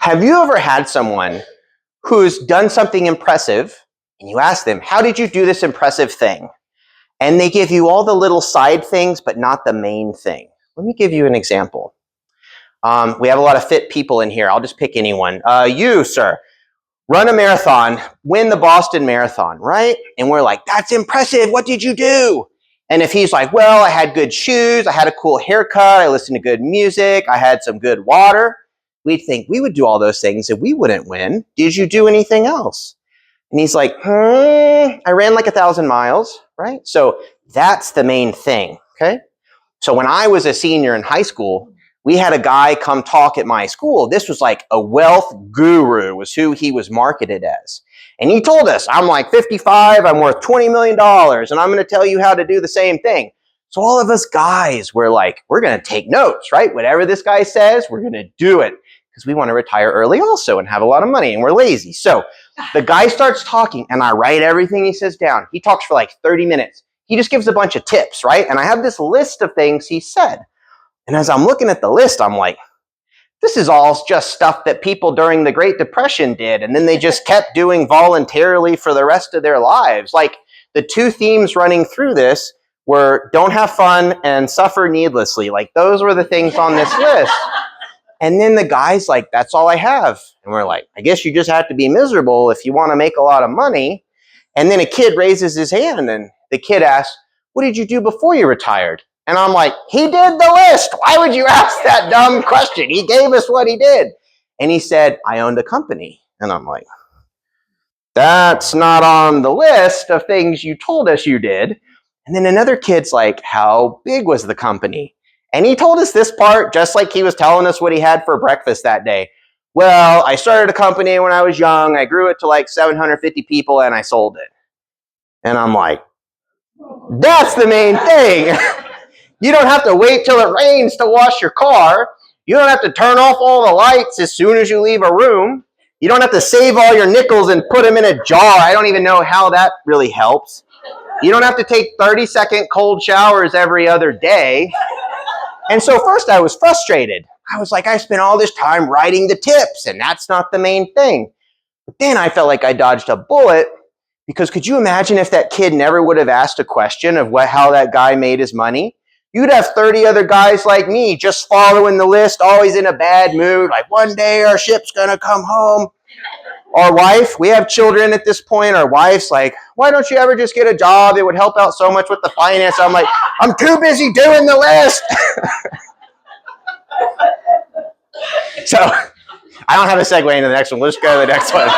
Have you ever had someone who's done something impressive and you ask them, how did you do this impressive thing? And they give you all the little side things, but not the main thing. Let me give you an example. We have a lot of fit people in here. I'll just pick anyone. You, sir, run a marathon, win the Boston Marathon, right? And we're like, that's impressive. What did you do? And if he's like, well, I had good shoes, I had a cool haircut, I listened to good music, I had some good water, we'd think we would do all those things and we wouldn't win. Did you do anything else? And he's like, I ran like 1,000 miles, right? So that's the main thing, okay? So when I was a senior in high school, we had a guy come talk at my school. This was like a wealth guru was who he was marketed as. And he told us, I'm like 55, I'm worth $20 million, and I'm going to tell you how to do the same thing. So all of us guys were like, we're going to take notes, right? Whatever this guy says, we're going to do it because we want to retire early also and have a lot of money and we're lazy. So the guy starts talking and I write everything he says down. He talks for like 30 minutes. He just gives a bunch of tips, right? And I have this list of things he said. And as I'm looking at the list, I'm like, this is all just stuff that people during the Great Depression did, and then they just kept doing voluntarily for the rest of their lives. Like, the two themes running through this were don't have fun and suffer needlessly. Like, those were the things on this list. And then the guy's like, that's all I have. And we're like, I guess you just have to be miserable if you want to make a lot of money. And then a kid raises his hand, and the kid asks, what did you do before you retired? And I'm like, he did the list. Why would you ask that dumb question? He gave us what he did. And he said, I owned a company. And I'm like, that's not on the list of things you told us you did. And then another kid's like, how big was the company? And he told us this part just like he was telling us what he had for breakfast that day. Well, I started a company when I was young. I grew it to like 750 people and I sold it. And I'm like, that's the main thing. You don't have to wait till it rains to wash your car. You don't have to turn off all the lights as soon as you leave a room. You don't have to save all your nickels and put them in a jar. I don't even know how that really helps. You don't have to take 30-second cold showers every other day. And so first I was frustrated. I was like, I spent all this time writing the tips, and that's not the main thing. But then I felt like I dodged a bullet, because could you imagine if that kid never would have asked a question of how that guy made his money? You'd have 30 other guys like me just following the list, always in a bad mood, like one day our ship's going to come home. Our wife, we have children at this point, our wife's like, why don't you ever just get a job? It would help out so much with the finance. I'm like, I'm too busy doing the list. So I don't have a segue into the next one. Let's go to the next one.